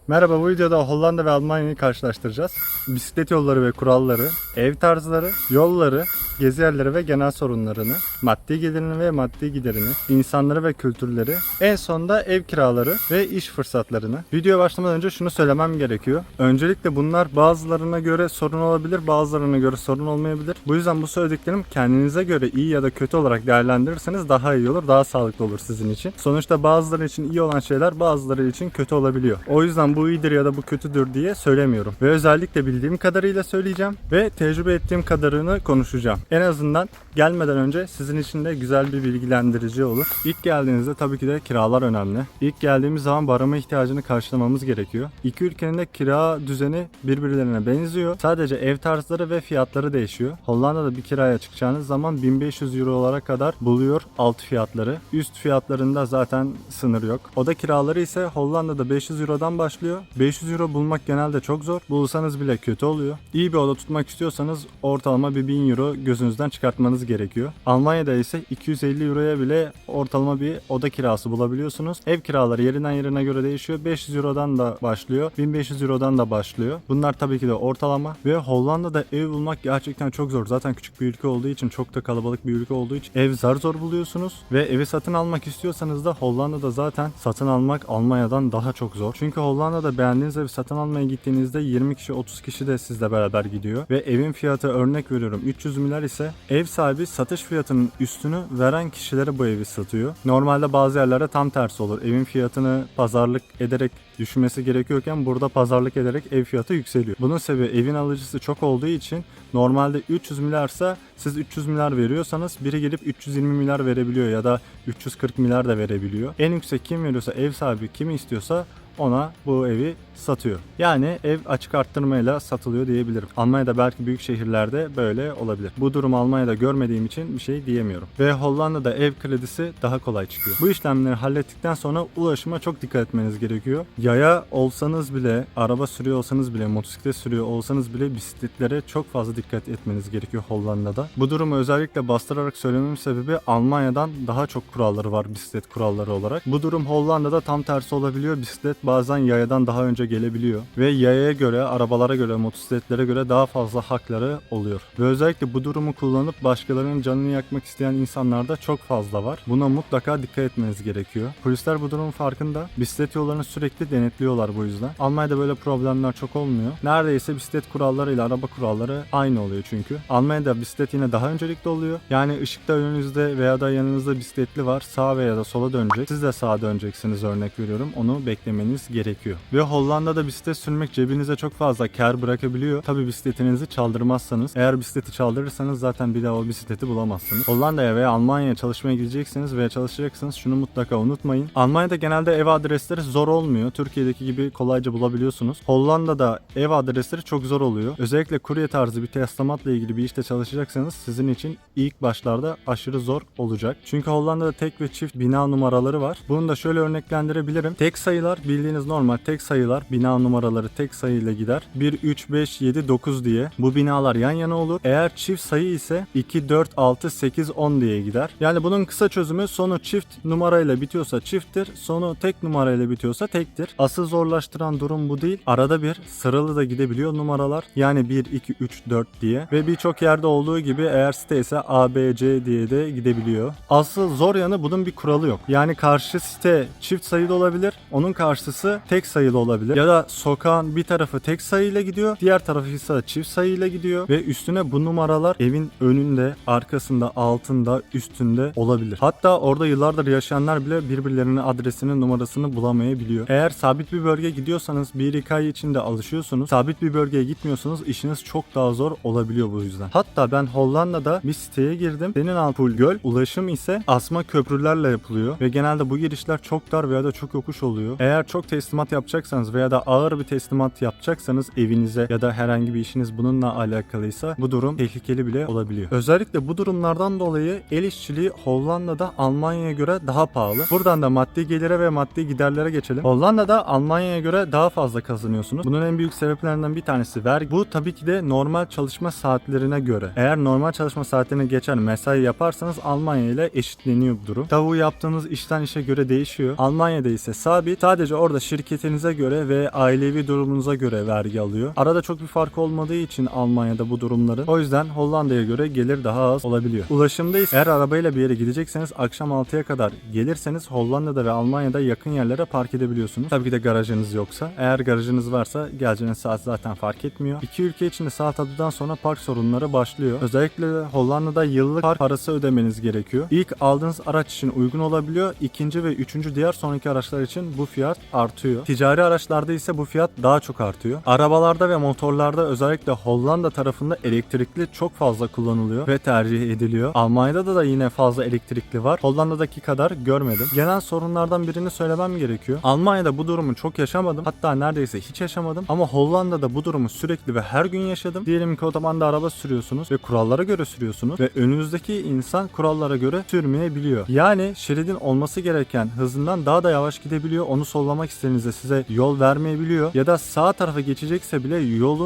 Merhaba, bu videoda Hollanda ve Almanya'yı karşılaştıracağız. Bisiklet yolları ve kuralları, ev tarzları, yolları, gezi yerleri ve genel sorunlarını, maddi gelirini ve maddi giderini, insanları ve kültürleri, en sonunda ev kiraları ve iş fırsatlarını. Videoya başlamadan önce şunu söylemem gerekiyor. Öncelikle bunlar bazılarına göre sorun olabilir, bazılarına göre sorun olmayabilir. Bu yüzden bu söylediklerim kendinize göre iyi ya da kötü olarak değerlendirirseniz daha iyi olur, daha sağlıklı olur sizin için. Sonuçta bazıları için iyi olan şeyler bazıları için kötü olabiliyor. O yüzden bu iyidir ya da bu kötüdür diye söylemiyorum. Ve özellikle bildiğim kadarıyla söyleyeceğim ve tecrübe ettiğim kadarını konuşacağım. En azından gelmeden önce sizin için de güzel bir bilgilendirici olur. İlk geldiğinizde tabii ki de kiralar önemli. İlk geldiğimiz zaman barınma ihtiyacını karşılamamız gerekiyor. İki ülkenin de kira düzeni birbirlerine benziyor. Sadece ev tarzları ve fiyatları değişiyor. Hollanda'da bir kiraya çıkacağınız zaman 1500 eurolara kadar buluyor alt fiyatları. Üst fiyatlarında zaten sınır yok. Oda kiraları ise Hollanda'da 500 eurodan başlıyor. 500 euro bulmak genelde çok zor. Bulsanız bile kötü oluyor. İyi bir oda tutmak istiyorsanız ortalama bir 1000 euro gözünüzden çıkartmanız gerekiyor. Almanya'da ise 250 euroya bile ortalama bir oda kirası bulabiliyorsunuz. Ev kiraları yerinden yerine göre değişiyor. 500 eurodan da başlıyor. 1500 eurodan da başlıyor. Bunlar tabii ki de ortalama ve Hollanda'da ev bulmak gerçekten çok zor. Zaten küçük bir ülke olduğu için, çok da kalabalık bir ülke olduğu için ev zar zor buluyorsunuz ve evi satın almak istiyorsanız da Hollanda'da zaten satın almak Almanya'dan daha çok zor. Çünkü Hollanda'da beğendiğiniz evi satın almaya gittiğinizde 20 kişi 30 kişi de sizle beraber gidiyor ve evin fiyatı, örnek veriyorum, 300 milyar ise ev sahibi satış fiyatının üstünü veren kişilere bu evi satıyor. Normalde bazı yerlerde tam tersi olur. Evin fiyatını pazarlık ederek düşmesi gerekiyorken burada pazarlık ederek ev fiyatı yükseliyor. Bunun sebebi evin alıcısı çok olduğu için normalde 300 milyarsa siz 300 milyar veriyorsanız biri gelip 320 milyar verebiliyor ya da 340 milyar da verebiliyor. En yüksek kim veriyorsa, ev sahibi kimi istiyorsa ona bu evi satıyor. Yani ev açık arttırmayla satılıyor diyebilirim. Almanya'da belki büyük şehirlerde böyle olabilir. Bu durumu Almanya'da görmediğim için bir şey diyemiyorum. Ve Hollanda'da ev kredisi daha kolay çıkıyor. Bu işlemleri hallettikten sonra ulaşıma çok dikkat etmeniz gerekiyor. Yaya olsanız bile, araba sürüyor olsanız bile, motosiklet sürüyor olsanız bile bisikletlere çok fazla dikkat etmeniz gerekiyor Hollanda'da. Bu durumu özellikle bastırarak söylememin sebebi Almanya'dan daha çok kuralları var bisiklet kuralları olarak. Bu durum Hollanda'da tam tersi olabiliyor. Bisiklet bazen yayadan daha önce gelebiliyor ve yayaya göre, arabalara göre, motosikletlere göre daha fazla hakları oluyor. Ve özellikle bu durumu kullanıp başkalarının canını yakmak isteyen insanlar da çok fazla var. Buna mutlaka dikkat etmeniz gerekiyor. Polisler bu durumun farkında. Bisiklet yollarını sürekli denetliyorlar bu yüzden. Almanya'da böyle problemler çok olmuyor. Neredeyse bisiklet kuralları ile araba kuralları aynı oluyor çünkü. Almanya'da bisiklet yine daha öncelikli oluyor. Yani ışıkta önünüzde veya da yanınızda bisikletli var. Sağa veya da sola dönecek. Siz de sağa döneceksiniz, örnek veriyorum. Onu beklemeniz gerekiyor. Ve Hollanda'da bisiklet sürmek cebinize çok fazla kar bırakabiliyor. Tabi bisikletinizi çaldırmazsanız. Eğer bisikleti çaldırırsanız zaten bir daha o bisikleti bulamazsınız. Hollanda'ya veya Almanya'ya çalışmaya gideceksiniz veya çalışacaksınız, şunu mutlaka unutmayın. Almanya'da genelde ev adresleri zor olmuyor. Türkiye'deki gibi kolayca bulabiliyorsunuz. Hollanda'da ev adresleri çok zor oluyor. Özellikle kurye tarzı bir teslimatla ilgili bir işte çalışacaksanız sizin için ilk başlarda aşırı zor olacak. Çünkü Hollanda'da tek ve çift bina numaraları var. Bunu da şöyle örneklendirebilirim. Tek sayılar bildiğiniz normal tek sayılar, bina numaraları tek sayıyla gider. 1, 3, 5, 7, 9 diye. Bu binalar yan yana olur. Eğer çift sayı ise 2, 4, 6, 8, 10 diye gider. Yani bunun kısa çözümü sonu çift numarayla bitiyorsa çifttir, sonu tek numarayla bitiyorsa tektir. Asıl zorlaştıran durum bu değil. Arada bir sıralı da gidebiliyor numaralar. Yani 1, 2, 3, 4 diye. Ve birçok yerde olduğu gibi eğer site ise A, B, C diye de gidebiliyor. Asıl zor yanı bunun bir kuralı yok. Yani karşı site çift sayılı olabilir. Onun karşısı tek sayılı olabilir. Ya da sokağın bir tarafı tek sayıyla gidiyor, diğer tarafı ise çift sayıyla gidiyor ve üstüne bu numaralar evin önünde, arkasında, altında, üstünde olabilir. Hatta orada yıllardır yaşayanlar bile birbirlerinin adresinin, numarasını bulamayabiliyor. Eğer sabit bir bölge gidiyorsanız 1-2 ay içinde alışıyorsunuz. Sabit bir bölgeye gitmiyorsanız işiniz çok daha zor olabiliyor bu yüzden. Hatta ben Hollanda'da bir siteye girdim. Senin Alpul Göl, ulaşım ise asma köprülerle yapılıyor ve genelde bu girişler çok dar veya da çok yokuş oluyor. Eğer çok teslimat yapacaksanız veya da ağır bir teslimat yapacaksanız evinize ya da herhangi bir işiniz bununla alakalıysa bu durum tehlikeli bile olabiliyor. Özellikle bu durumlardan dolayı el işçiliği Hollanda'da Almanya'ya göre daha pahalı. Buradan da maddi gelire ve maddi giderlere geçelim. Hollanda'da Almanya'ya göre daha fazla kazanıyorsunuz. Bunun en büyük sebeplerinden bir tanesi vergi. Bu tabii ki de normal çalışma saatlerine göre. Eğer normal çalışma saatlerine geçen mesai yaparsanız Almanya ile eşitleniyor bu durum. Tabii bu yaptığınız işten işe göre değişiyor. Almanya'da ise sabit. Sadece orada da şirketinize göre ve ailevi durumunuza göre vergi alıyor. Arada çok bir fark olmadığı için Almanya'da bu durumların. O yüzden Hollanda'ya göre gelir daha az olabiliyor. Ulaşımda ise eğer arabayla bir yere gidecekseniz akşam 6'ya kadar gelirseniz Hollanda'da ve Almanya'da yakın yerlere park edebiliyorsunuz. Tabii ki de garajınız yoksa. Eğer garajınız varsa geleceğiniz saat zaten fark etmiyor. İki ülke içinde saat adıdan sonra park sorunları başlıyor. Özellikle Hollanda'da yıllık park parası ödemeniz gerekiyor. İlk aldığınız araç için uygun olabiliyor. İkinci ve üçüncü diğer sonraki araçlar için bu fiyat artıyor. Ticari araçlarda ise bu fiyat daha çok artıyor. Arabalarda ve motorlarda özellikle Hollanda tarafında elektrikli çok fazla kullanılıyor ve tercih ediliyor. Almanya'da da yine fazla elektrikli var. Hollanda'daki kadar görmedim. Genel sorunlardan birini söylemem gerekiyor. Almanya'da bu durumu çok yaşamadım. Hatta neredeyse hiç yaşamadım. Ama Hollanda'da bu durumu sürekli ve her gün yaşadım. Diyelim ki otobanda araba sürüyorsunuz ve kurallara göre sürüyorsunuz ve önünüzdeki insan kurallara göre sürmeyebiliyor. Yani şeridin olması gereken hızından daha da yavaş gidebiliyor. Onu sollamak istediğinizde size yol vermeyebiliyor. Ya da sağ tarafa geçecekse bile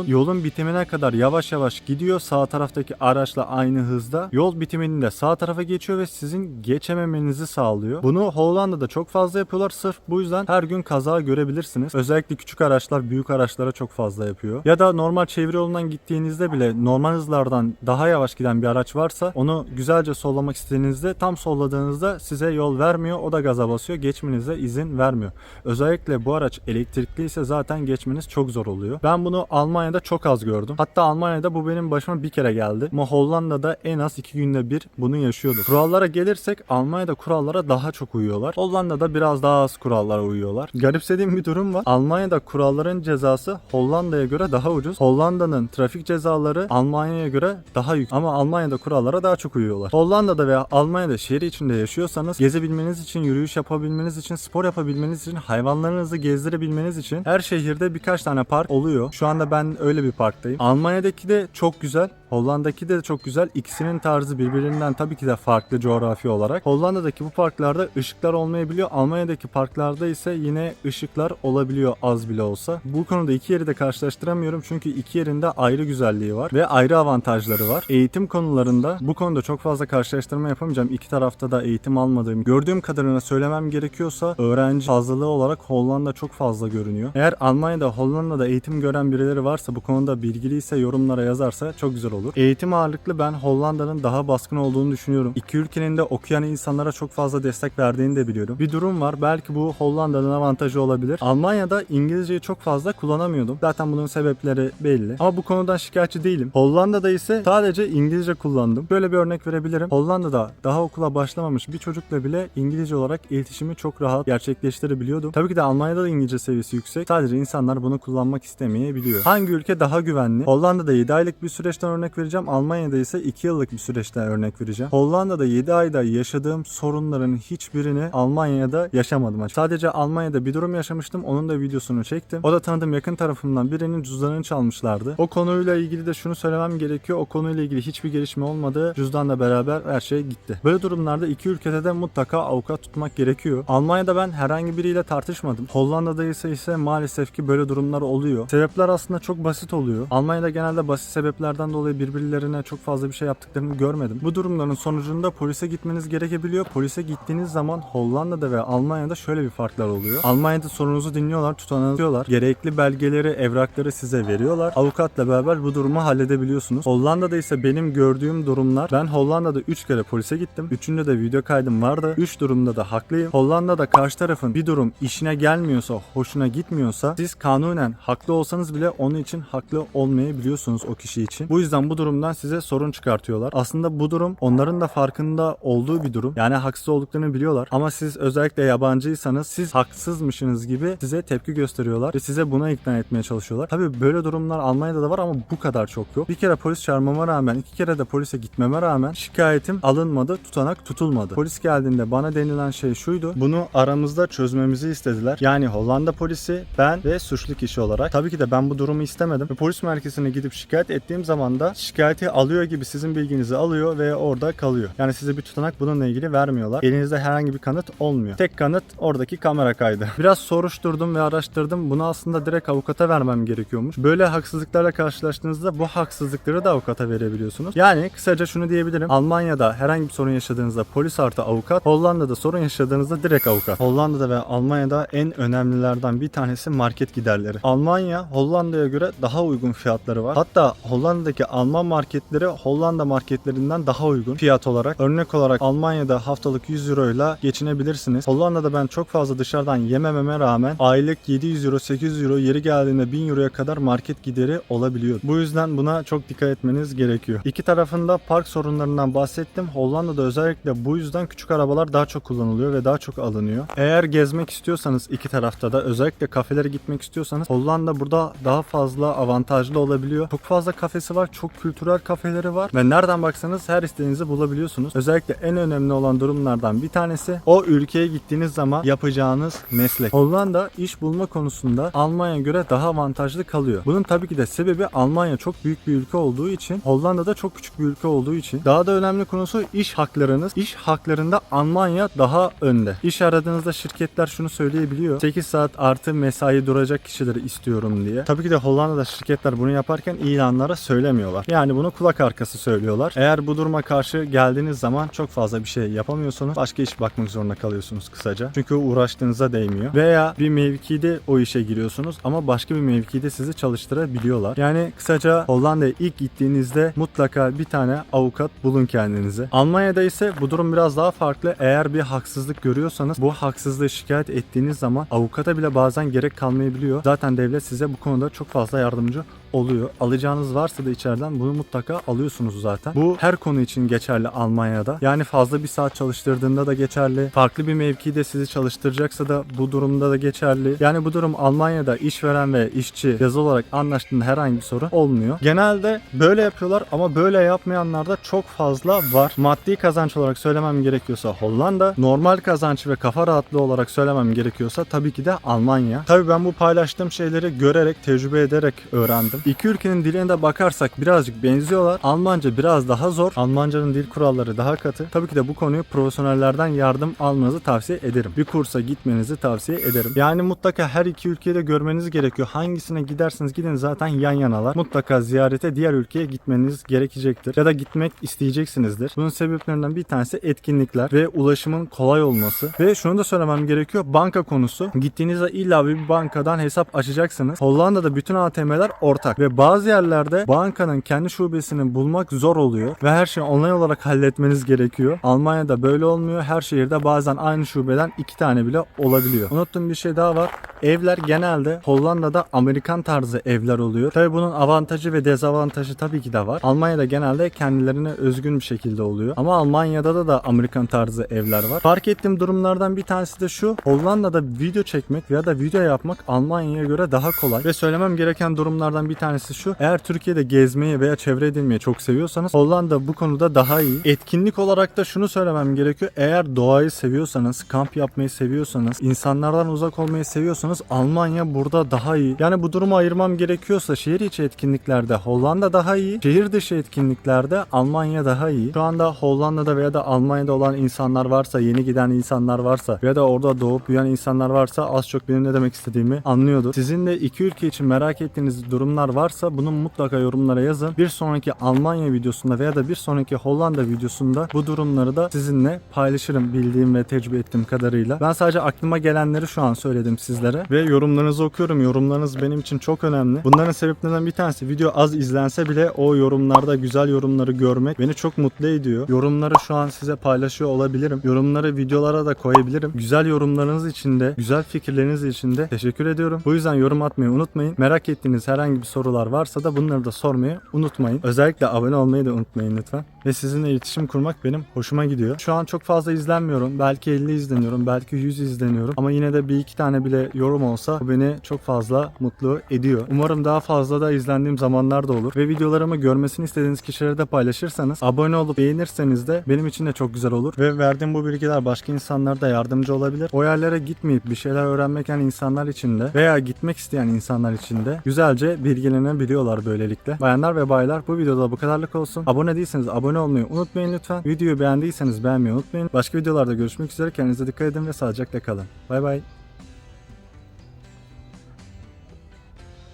yolun bitimine kadar yavaş yavaş gidiyor. Sağ taraftaki araçla aynı hızda. Yol bitiminde sağ tarafa geçiyor ve sizin geçememenizi sağlıyor. Bunu Hollanda'da çok fazla yapıyorlar. Sırf bu yüzden her gün kaza görebilirsiniz. Özellikle küçük araçlar büyük araçlara çok fazla yapıyor. Ya da normal çevre yolundan gittiğinizde bile normal hızlardan daha yavaş giden bir araç varsa onu güzelce sollamak istediğinizde tam solladığınızda size yol vermiyor. O da gaza basıyor. Geçmenize izin vermiyor. Özellikle bu araç elektrikli ise zaten geçmeniz çok zor oluyor. Ben bunu Almanya'da çok az gördüm. Hatta Almanya'da bu benim başıma bir kere geldi. Ama Hollanda'da en az 2 günde bir bunu yaşıyordum. Kurallara gelirsek Almanya'da kurallara daha çok uyuyorlar. Hollanda'da biraz daha az kurallara uyuyorlar. Garipsediğim bir durum var. Almanya'da kuralların cezası Hollanda'ya göre daha ucuz. Hollanda'nın trafik cezaları Almanya'ya göre daha yüksek. Ama Almanya'da kurallara daha çok uyuyorlar. Hollanda'da veya Almanya'da şehir içinde yaşıyorsanız gezebilmeniz için, yürüyüş yapabilmeniz için, spor yapabilmeniz için, hayvanlarınızı gezdirebilmeniz için her şehirde birkaç tane park oluyor. Şu anda ben öyle bir parktayım. Almanya'daki de çok güzel. Hollanda'daki de çok güzel. İkisinin tarzı birbirinden tabii ki de farklı coğrafi olarak. Hollanda'daki bu parklarda ışıklar olmayabiliyor. Almanya'daki parklarda ise yine ışıklar olabiliyor az bile olsa. Bu konuda iki yeri de karşılaştıramıyorum. Çünkü iki yerinde ayrı güzelliği var ve ayrı avantajları var. Eğitim konularında bu konuda çok fazla karşılaştırma yapamayacağım. İki tarafta da eğitim almadığım, gördüğüm kadarıyla söylemem gerekiyorsa öğrenci fazlalığı olarak Hollanda çok fazla görünüyor. Eğer Almanya'da, Hollanda'da eğitim gören birileri varsa bu konuda bilgiliyse yorumlara yazarsa çok güzel olur. Eğitim ağırlıklı ben Hollanda'nın daha baskın olduğunu düşünüyorum. İki ülkenin de okuyan insanlara çok fazla destek verdiğini de biliyorum. Bir durum var. Belki bu Hollanda'nın avantajı olabilir. Almanya'da İngilizceyi çok fazla kullanamıyordum. Zaten bunun sebepleri belli. Ama bu konudan şikayetçi değilim. Hollanda'da ise sadece İngilizce kullandım. Böyle bir örnek verebilirim. Hollanda'da daha okula başlamamış bir çocukla bile İngilizce olarak iletişimi çok rahat gerçekleştirebiliyordum. Tabii ki de Almanya'da da İngilizce seviyesi yüksek. Sadece insanlar bunu kullanmak istemeyebiliyor. Hangi ülke daha güvenli? Hollanda'da 7 aylık bir süreçten örnek vereceğim. Almanya'da ise 2 yıllık bir süreçten örnek vereceğim. Hollanda'da 7 ayda yaşadığım sorunların hiçbirini Almanya'da yaşamadım. Sadece Almanya'da bir durum yaşamıştım. Onun da videosunu çektim. O da tanıdığım yakın tarafımdan birinin cüzdanını çalmışlardı. O konuyla ilgili de şunu söylemem gerekiyor. O konuyla ilgili hiçbir gelişme olmadı. Cüzdanla beraber her şey gitti. Böyle durumlarda iki ülkede de mutlaka avukat tutmak gerekiyor. Almanya'da ben herhangi biriyle tartışmadım. Hollanda'da ise maalesef ki böyle durumlar oluyor. Sebepler aslında çok basit oluyor. Almanya'da genelde basit sebeplerden dolayı birbirlerine çok fazla bir şey yaptıklarını görmedim. Bu durumların sonucunda polise gitmeniz gerekebiliyor. Polise gittiğiniz zaman Hollanda'da ve Almanya'da şöyle bir farklar oluyor. Almanya'da sorunuzu dinliyorlar, tutanağı tutuyorlar. Gerekli belgeleri, evrakları size veriyorlar. Avukatla beraber bu durumu halledebiliyorsunuz. Hollanda'da ise benim gördüğüm durumlar, ben Hollanda'da 3 kere polise gittim. 3'ünde de video kaydım vardı. 3 durumda da haklıyım. Hollanda'da karşı tarafın bir durum işine gelmiyorsa, hoşuna gitmiyorsa siz kanunen haklı olsanız bile onun için haklı olmayabiliyorsunuz o kişi için. Bu yüzden bu durumdan size sorun çıkartıyorlar. Aslında bu durum onların da farkında olduğu bir durum. Yani haksız olduklarını biliyorlar. Ama siz özellikle yabancıysanız siz haksızmışsınız gibi size tepki gösteriyorlar ve size buna ikna etmeye çalışıyorlar. Tabii böyle durumlar Almanya'da da var ama bu kadar çok yok. Bir kere polis çağırmama rağmen, 2 kere de polise gitmeme rağmen şikayetim alınmadı, tutanak tutulmadı. Polis geldiğinde bana denilen şey şuydu. Bunu aramızda çözmemizi istediler. Yani Hollanda polisi, ben ve suçlu kişi olarak. Tabii ki de ben bu durumu istemedim. Ve polis merkezine gidip şikayet ettiğim zaman da şikayeti alıyor gibi sizin bilginizi alıyor ve orada kalıyor. Yani size bir tutanak bununla ilgili vermiyorlar. Elinizde herhangi bir kanıt olmuyor. Tek kanıt oradaki kamera kaydı. Biraz soruşturdum ve araştırdım. Bunu aslında direkt avukata vermem gerekiyormuş. Böyle haksızlıklarla karşılaştığınızda bu haksızlıkları da avukata verebiliyorsunuz. Yani kısaca şunu diyebilirim. Almanya'da herhangi bir sorun yaşadığınızda polis artı avukat. Hollanda'da sorun yaşadığınızda direkt avukat. Hollanda'da ve Almanya'da en önemlilerden bir tanesi market giderleri. Almanya Hollanda'ya göre daha uygun fiyatları var. Hatta Hollanda'daki Alman marketleri Hollanda marketlerinden daha uygun fiyat olarak. Örnek olarak Almanya'da haftalık 100 euro ile geçinebilirsiniz. Hollanda'da ben çok fazla dışarıdan yemememe rağmen aylık 700 euro, 800 euro, yeri geldiğinde 1000 euroya kadar market gideri olabiliyor. Bu yüzden buna çok dikkat etmeniz gerekiyor. İki tarafında park sorunlarından bahsettim. Hollanda'da özellikle bu yüzden küçük arabalar daha çok kullanılıyor ve daha çok alınıyor. Eğer gezmek istiyorsanız iki tarafta da özellikle kafelere gitmek istiyorsanız Hollanda burada daha fazla avantajlı olabiliyor. Çok fazla kafesi var, çok kültürel kafeleri var ve nereden baksanız her istediğinizi bulabiliyorsunuz. Özellikle en önemli olan durumlardan bir tanesi o ülkeye gittiğiniz zaman yapacağınız meslek. Hollanda iş bulma konusunda Almanya'ya göre daha avantajlı kalıyor. Bunun tabii ki de sebebi Almanya çok büyük bir ülke olduğu için, Hollanda'da çok küçük bir ülke olduğu için. Daha da önemli konusu iş haklarınız. İş haklarında Almanya daha önde. İş aradığınızda şirketler şunu söyleyebiliyor. 8 saat artı mesai duracak kişileri istiyorum diye. Tabii ki de Hollanda'da şirketler bunu yaparken ilanlara söylemiyorlar. Yani bunu kulak arkası söylüyorlar. Eğer bu duruma karşı geldiğiniz zaman çok fazla bir şey yapamıyorsunuz. Başka iş bakmak zorunda kalıyorsunuz kısaca. Çünkü uğraştığınıza değmiyor. Veya bir mevkide o işe giriyorsunuz ama başka bir mevkide sizi çalıştırabiliyorlar. Yani kısaca Hollanda'ya ilk gittiğinizde mutlaka bir tane avukat bulun kendinize. Almanya'da ise bu durum biraz daha farklı. Eğer bir haksızlık görüyorsanız bu haksızlığı şikayet ettiğiniz zaman avukata bile bazen gerek kalmayabiliyor. Zaten devlet size bu konuda çok fazla yardımcı oluyor. Alacağınız varsa da içeriden bunu mutlaka alıyorsunuz zaten. Bu her konu için geçerli Almanya'da. Yani fazla bir saat çalıştırdığında da geçerli. Farklı bir mevkide sizi çalıştıracaksa da bu durumda da geçerli. Yani bu durum Almanya'da işveren ve işçi yazılı olarak anlaştığında herhangi bir sorun olmuyor. Genelde böyle yapıyorlar ama böyle yapmayanlar da çok fazla var. Maddi kazanç olarak söylemem gerekiyorsa Hollanda, normal kazanç ve kafa rahatlığı olarak söylemem gerekiyorsa tabii ki de Almanya. Tabii ben bu paylaştığım şeyleri görerek, tecrübe ederek öğrendim. İki ülkenin diline de bakarsak birazcık benziyorlar. Almanca biraz daha zor. Almancanın dil kuralları daha katı. Tabii ki de bu konuyu profesyonellerden yardım almanızı tavsiye ederim. Bir kursa gitmenizi tavsiye ederim. Yani mutlaka her iki ülkeyi de görmeniz gerekiyor. Hangisine giderseniz gidin zaten yan yanalar. Mutlaka ziyarete diğer ülkeye gitmeniz gerekecektir. Ya da gitmek isteyeceksinizdir. Bunun sebeplerinden bir tanesi etkinlikler ve ulaşımın kolay olması. Ve şunu da söylemem gerekiyor. Banka konusu. Gittiğinizde illa bir bankadan hesap açacaksınız. Hollanda'da bütün ATM'ler ortak. Ve bazı yerlerde bankanın kendi şubesini bulmak zor oluyor ve her şeyi online olarak halletmeniz gerekiyor. Almanya'da böyle olmuyor. Her şehirde bazen aynı şubeden 2 tane bile olabiliyor. Unuttuğum bir şey daha var. Evler genelde Hollanda'da Amerikan tarzı evler oluyor. Tabii bunun avantajı ve dezavantajı tabii ki de var. Almanya'da genelde kendilerine özgün bir şekilde oluyor. Ama Almanya'da da Amerikan tarzı evler var. Fark ettiğim durumlardan bir tanesi de şu. Hollanda'da video çekmek ya da video yapmak Almanya'ya göre daha kolay. Ve söylemem gereken durumlardan bir tanesi şu. Eğer Türkiye'de gezmeyi veya çevre edinmeyi çok seviyorsanız Hollanda bu konuda daha iyi. Etkinlik olarak da şunu söylemem gerekiyor. Eğer doğayı seviyorsanız, kamp yapmayı seviyorsanız, insanlardan uzak olmayı seviyorsanız Almanya burada daha iyi. Yani bu durumu ayırmam gerekiyorsa şehir içi etkinliklerde Hollanda daha iyi. Şehir dışı etkinliklerde Almanya daha iyi. Şu anda Hollanda'da veya da Almanya'da olan insanlar varsa, yeni giden insanlar varsa veya da orada doğup büyüyen insanlar varsa az çok benim ne demek istediğimi anlıyordur. Sizin de iki ülke için merak ettiğiniz durumlar varsa bunu mutlaka yorumlara yazın. Bir sonraki Almanya videosunda veya da bir sonraki Hollanda videosunda bu durumları da sizinle paylaşırım bildiğim ve tecrübe ettiğim kadarıyla. Ben sadece aklıma gelenleri şu an söyledim sizlere ve yorumlarınızı okuyorum. Yorumlarınız benim için çok önemli. Bunların sebeplerinden bir tanesi video az izlense bile o yorumlarda güzel yorumları görmek beni çok mutlu ediyor. Yorumları şu an size paylaşıyor olabilirim. Yorumları videolara da koyabilirim. Güzel yorumlarınız için de, güzel fikirleriniz için de teşekkür ediyorum. Bu yüzden yorum atmayı unutmayın. Merak ettiğiniz herhangi bir sorular varsa da bunları da sormayı unutmayın. Özellikle abone olmayı da unutmayın lütfen. Ve sizinle iletişim kurmak benim hoşuma gidiyor. Şu an çok fazla izlenmiyorum. Belki 50 izleniyorum. Belki 100 izleniyorum. Ama yine de bir iki tane bile yorum olsa bu beni çok fazla mutlu ediyor. Umarım daha fazla da izlendiğim zamanlar da olur. Ve videolarımı görmesini istediğiniz kişilere de paylaşırsanız, abone olup beğenirseniz de benim için de çok güzel olur. Ve verdiğim bu bilgiler başka insanlara da yardımcı olabilir. O yerlere gitmeyip bir şeyler öğrenmek yani insanlar için de veya gitmek isteyen insanlar için de güzelce bilgilenebiliyorlar böylelikle. Bayanlar ve ve baylar, bu videoda bu kadarlık olsun. Abone değilseniz abone olmayı unutmayın lütfen. Videoyu beğendiyseniz beğenmeyi unutmayın. Başka videolarda görüşmek üzere. Kendinize dikkat edin ve sağlıcakla kalın. Bay bay.